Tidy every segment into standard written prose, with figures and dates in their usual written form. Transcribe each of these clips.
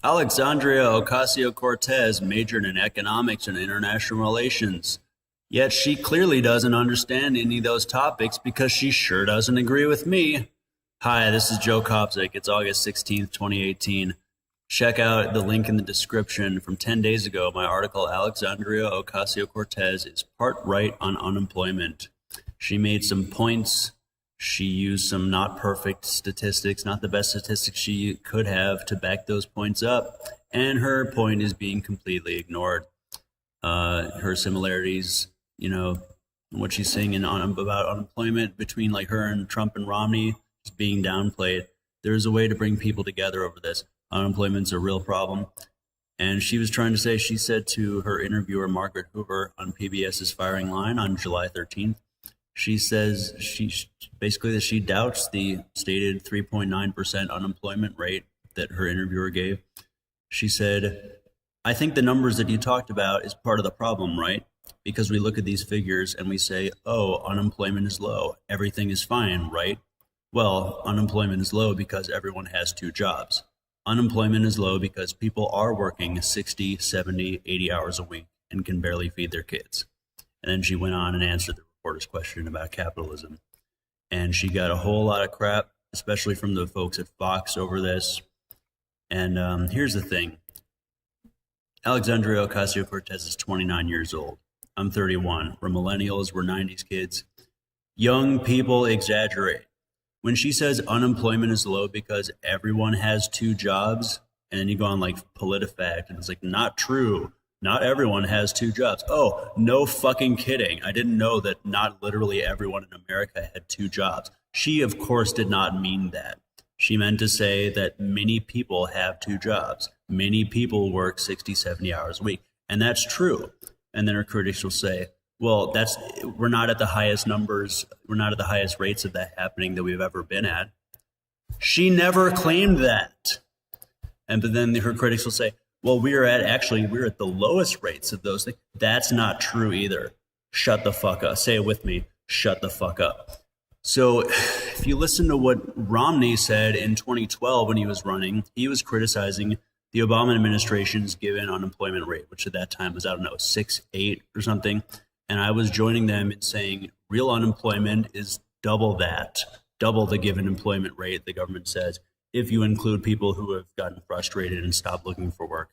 Alexandria Ocasio-Cortez majored in economics and international relations. Yet she clearly doesn't understand any of those topics because she sure doesn't agree with me. Hi, this is Joe Kopzik. It's August 16th, 2018. Check out the link in the description from 10 days ago. My article, Alexandria Ocasio-Cortez is part right on unemployment. She made some points. She used some not perfect statistics, not the best statistics she could have to back those points up. And her point is being completely ignored. Her similarities, what she's saying about unemployment between like her and Trump and Romney is being downplayed. There's a way to bring people together over this. Unemployment's a real problem. And she was trying to say, she said to her interviewer, Margaret Hoover, on PBS's Firing Line on July 13th, she says basically that she doubts the stated 3.9% unemployment rate that her interviewer gave. She said, I think the numbers that you talked about is part of the problem, right? Because we look at these figures and we say, oh, unemployment is low. Everything is fine, right? Well, unemployment is low because everyone has two jobs. Unemployment is low because people are working 60, 70, 80 hours a week and can barely feed their kids. And then she went on and answered the reporter's question about capitalism. And she got a whole lot of crap, especially from the folks at Fox over this. And here's the thing. Alexandria Ocasio-Cortez is 29 years old. I'm 31. We're millennials. We're 90s kids. Young people exaggerate. When she says unemployment is low because everyone has two jobs, and then you go on like PolitiFact, and it's like, not true. Not everyone has two jobs. Oh, no fucking kidding. I didn't know that not literally everyone in America had two jobs. She, of course, did not mean that. She meant to say that many people have two jobs. Many people work 60, 70 hours a week. And that's true. And then her critics will say, well, we're not at the highest numbers. We're not at the highest rates of that happening that we've ever been at. She never claimed that. But then her critics will say, well, we're at the lowest rates of those things. That's not true either. Shut the fuck up. Say it with me. Shut the fuck up. So if you listen to what Romney said in 2012 when he was running, he was criticizing the Obama administration's given unemployment rate, which at that time was, 6, 8 or something. And I was joining them in saying real unemployment is double that, double the given employment rate, the government says, if you include people who have gotten frustrated and stopped looking for work.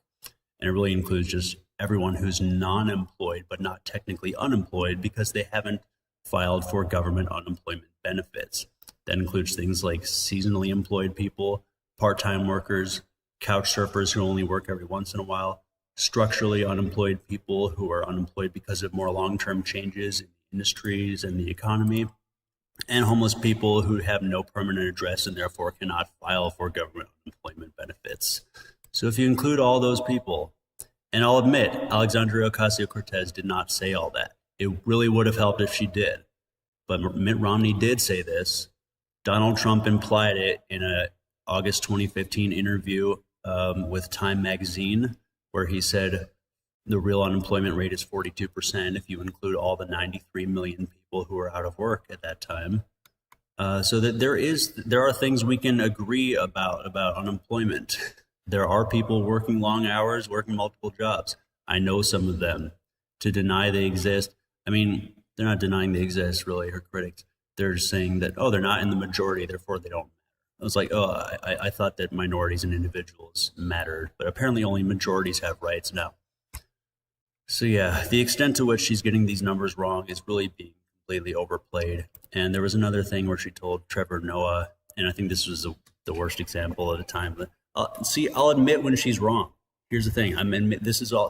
And it really includes just everyone who's non-employed, but not technically unemployed because they haven't filed for government unemployment benefits. That includes things like seasonally employed people, part-time workers, couch surfers who only work every once in a while, structurally unemployed people who are unemployed because of more long-term changes in industries and the economy, and homeless people who have no permanent address and therefore cannot file for government unemployment benefits. So if you include all those people, and I'll admit, Alexandria Ocasio-Cortez did not say all that. It really would have helped if she did. But Mitt Romney did say this. Donald Trump implied it in an August 2015 interview with Time magazine, where he said the real unemployment rate is 42% if you include all the 93 million people who are out of work at that time. So that there are things we can agree about unemployment. There are people working long hours, working multiple jobs. I know some of them. To deny they exist, I mean, they're not denying they exist, really, her critics. They're saying that, oh, they're not in the majority, therefore they don't. I was like, oh, I thought that minorities and individuals mattered, but apparently only majorities have rights now. So yeah, the extent to which she's getting these numbers wrong is really being completely overplayed. And there was another thing where she told Trevor Noah, and I think this was the worst example at the time. But I'll admit when she's wrong. Here's the thing.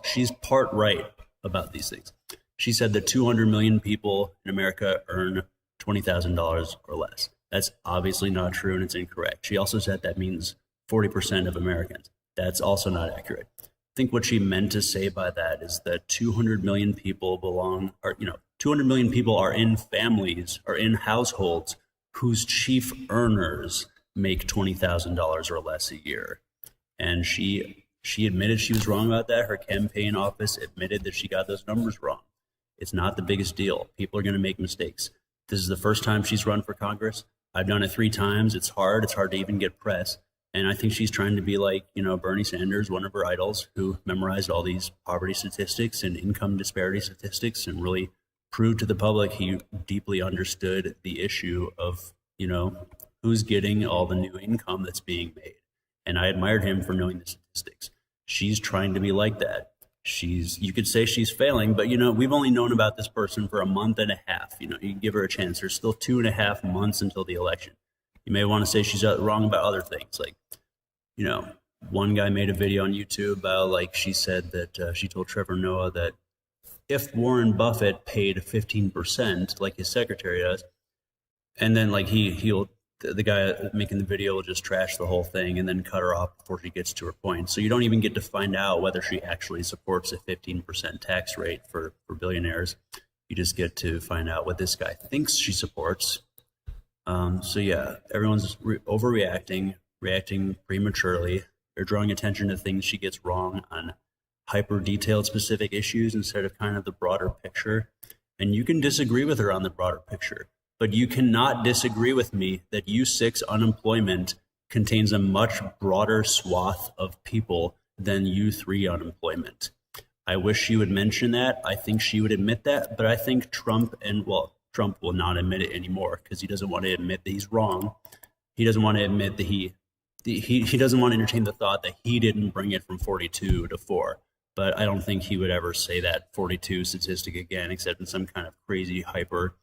She's part right about these things. She said that 200 million people in America earn $20,000 or less. That's obviously not true and it's incorrect. She also said that means 40% of Americans. That's also not accurate. I think what she meant to say by that is that 200 million people 200 million people are in families or in households whose chief earners make $20,000 or less a year. And she admitted she was wrong about that. Her campaign office admitted that she got those numbers wrong. It's not the biggest deal. People are going to make mistakes. This is the first time she's run for Congress. I've done it 3 times. It's hard. It's hard to even get press. And I think she's trying to be like, Bernie Sanders, one of her idols, who memorized all these poverty statistics and income disparity statistics and really proved to the public he deeply understood the issue of, who's getting all the new income that's being made. And I admired him for knowing the statistics. She's trying to be like that. You could say she's failing, but we've only known about this person for a month and a half. You can give her a chance. There's still 2.5 months until the election. You may want to say she's wrong about other things. Like, one guy made a video on YouTube about, like, she said that she told Trevor Noah that if Warren Buffett paid 15%, like his secretary does, and then like the guy making the video will just trash the whole thing and then cut her off before she gets to her point. So you don't even get to find out whether she actually supports a 15% tax rate for billionaires. You just get to find out what this guy thinks she supports. So yeah, everyone's overreacting, reacting prematurely. They're drawing attention to things she gets wrong on hyper detailed specific issues instead of kind of the broader picture. And you can disagree with her on the broader picture, but you cannot disagree with me that U6 unemployment contains a much broader swath of people than U3 unemployment. I wish she would mention that. I think she would admit that, but I think Trump will not admit it anymore because he doesn't want to admit that he's wrong. He doesn't want to admit that he doesn't want to entertain the thought that he didn't bring it from 42 to 4. But I don't think he would ever say that 42 statistic again, except in some kind of crazy hyper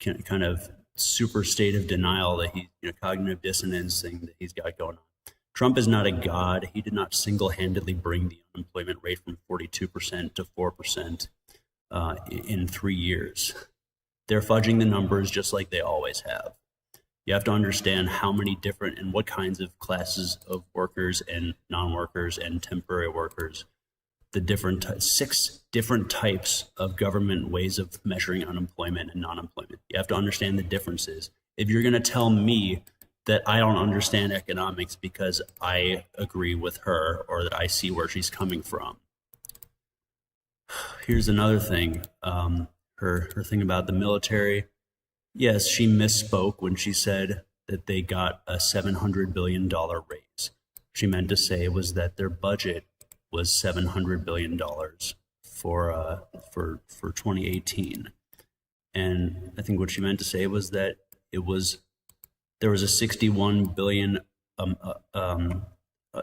kind of super state of denial that cognitive dissonance thing that he's got going on. Trump is not a god. He did not single-handedly bring the unemployment rate from 42% to 4% in 3 years. They're fudging the numbers just like they always have. You have to understand how many different and what kinds of classes of workers and non-workers and temporary workers, the different 6 different types of government ways of measuring unemployment and non-employment. You have to understand the differences. If you're going to tell me that I don't understand economics because I agree with her or that I see where she's coming from. Here's another thing. Her thing about the military. Yes, she misspoke when she said that they got a $700 billion raise. She meant to say was that their budget was $700 billion for 2018. And I think what she meant to say was that there was a $61 billion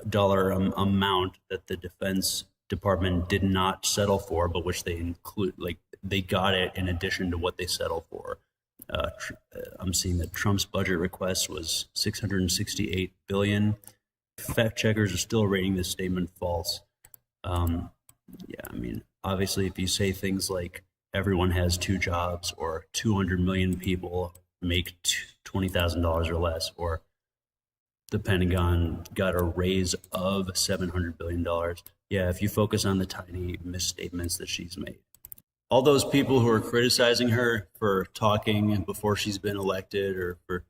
dollar amount that the Defense Department did not settle for, but which they got it in addition to what they settled for. I'm seeing that Trump's budget request was $668 billion. Fact checkers are still rating this statement false. Obviously, if you say things like everyone has 2 jobs or 200 million people make $20,000 or less, or the Pentagon got a raise of $700 billion. Yeah, if you focus on the tiny misstatements that she's made. All those people who are criticizing her for talking before she's been elected or for,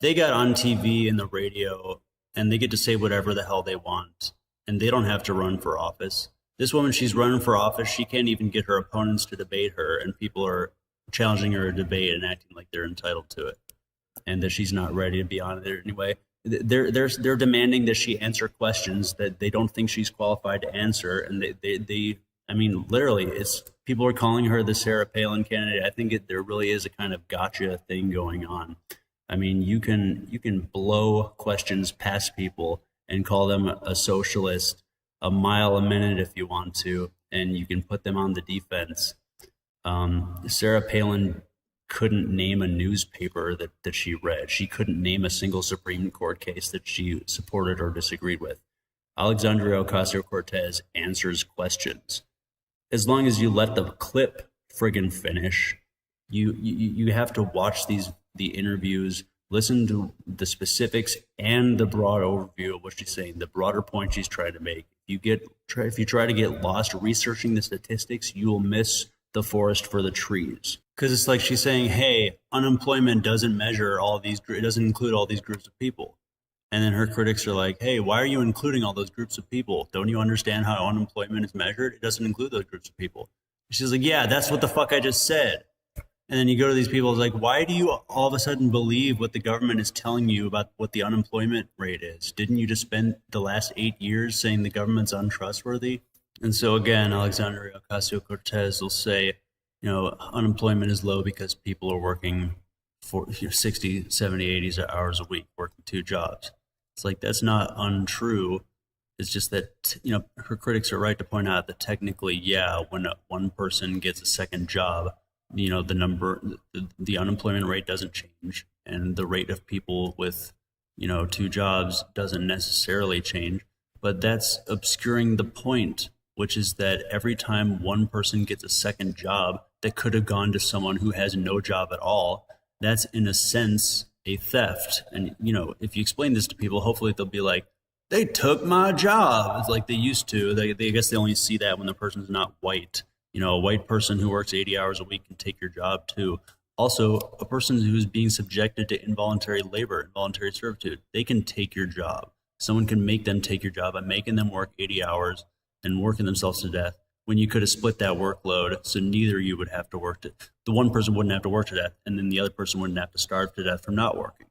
they got on TV and the radio and they get to say whatever the hell they want and they don't have to run for office. This woman, she's running for office. She can't even get her opponents to debate her and people are challenging her to debate and acting like they're entitled to it and that she's not ready to be on it anyway. They're demanding that she answer questions that they don't think she's qualified to answer. And literally, it's people are calling her the Sarah Palin candidate. I think there really is a kind of gotcha thing going on. I mean, you can blow questions past people and call them a socialist a mile a minute if you want to, and you can put them on the defense. Sarah Palin couldn't name a newspaper that she read. She couldn't name a single Supreme Court case that she supported or disagreed with. Alexandria Ocasio-Cortez answers questions. As long as you let the clip friggin' finish, you have to watch the interviews, listen to the specifics and the broad overview of what she's saying, the broader point she's trying to make. If you try to get lost researching the statistics, you will miss the forest for the trees. Because it's like she's saying, hey, unemployment doesn't measure it doesn't include all these groups of people. And then her critics are like, hey, why are you including all those groups of people? Don't you understand how unemployment is measured? It doesn't include those groups of people. She's like, yeah, that's what the fuck I just said. And then you go to these people, it's like, why do you all of a sudden believe what the government is telling you about what the unemployment rate is? Didn't you just spend the last 8 years saying the government's untrustworthy? And so again, Alexandria Ocasio-Cortez will say, unemployment is low because people are working for 60, 70, 80 hours a week, working 2 jobs. It's like, that's not untrue. It's just that, her critics are right to point out that technically, yeah, when one person gets a second job, the unemployment rate doesn't change, and the rate of people with, 2 jobs doesn't necessarily change. But that's obscuring the point, which is that every time one person gets a second job that could have gone to someone who has no job at all, that's in a sense a theft. And, if you explain this to people, hopefully they'll be like, they took my job. It's like they used to. I guess they only see that when the person's not white. A white person who works 80 hours a week can take your job too. Also, a person who's being subjected to involuntary labor, involuntary servitude, they can take your job. Someone can make them take your job by making them work 80 hours and working themselves to death when you could have split that workload so neither you would have to work to, the one person wouldn't have to work to death, and then the other person wouldn't have to starve to death from not working.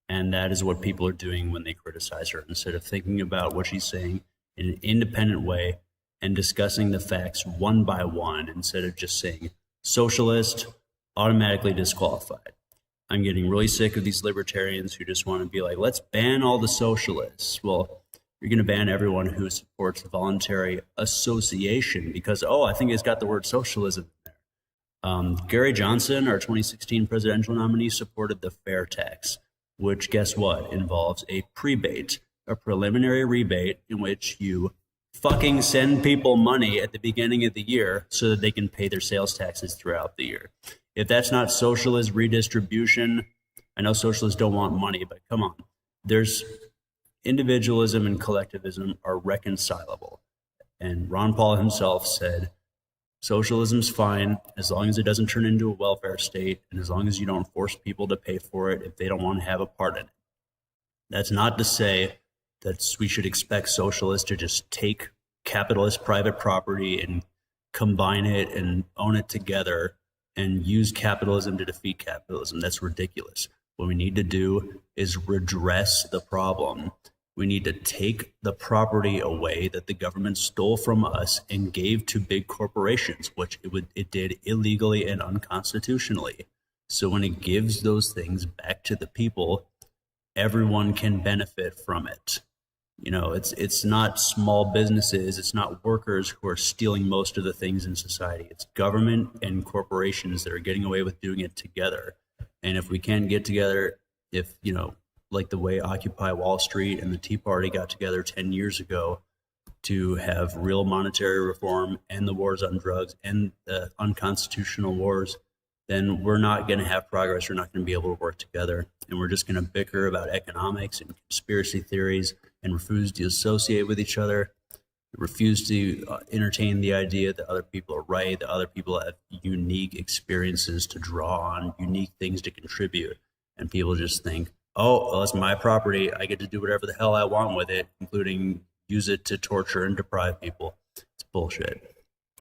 And that is what people are doing when they criticize her. Instead of thinking about what she's saying in an independent way and discussing the facts one by one, instead of just saying socialist, automatically disqualified. I'm getting really sick of these libertarians who just want to be like, let's ban all the socialists. Well, you're going to ban everyone who supports voluntary association because, I think it's got the word socialism in there. Gary Johnson, our 2016 presidential nominee, supported the fair tax, which, guess what, involves a prebate, a preliminary rebate in which you fucking send people money at the beginning of the year so that they can pay their sales taxes throughout the year. If that's not socialist redistribution, I know socialists don't want money, but come on. There's individualism and collectivism are reconcilable. And Ron Paul himself said, socialism's fine as long as it doesn't turn into a welfare state and as long as you don't force people to pay for it if they don't want to have a part in it. That's not to say that we should expect socialists to just take capitalist private property and combine it and own it together and use capitalism to defeat capitalism. That's ridiculous. What we need to do is redress the problem. We need to take the property away that the government stole from us and gave to big corporations, which it did illegally and unconstitutionally. So when it gives those things back to the people, everyone can benefit from it. It's not small businesses, it's not workers who are stealing most of the things in society. It's government and corporations that are getting away with doing it together. And if we can get together, like the way Occupy Wall Street and the Tea Party got together 10 years ago to have real monetary reform and the wars on drugs and the unconstitutional wars, then we're not going to have progress. We're not going to be able to work together. And we're just going to bicker about economics and conspiracy theories and refuse to associate with each other, refuse to entertain the idea that other people are right, that other people have unique experiences to draw on, unique things to contribute. And people just think, well, it's my property. I get to do whatever the hell I want with it, including use it to torture and deprive people. It's bullshit.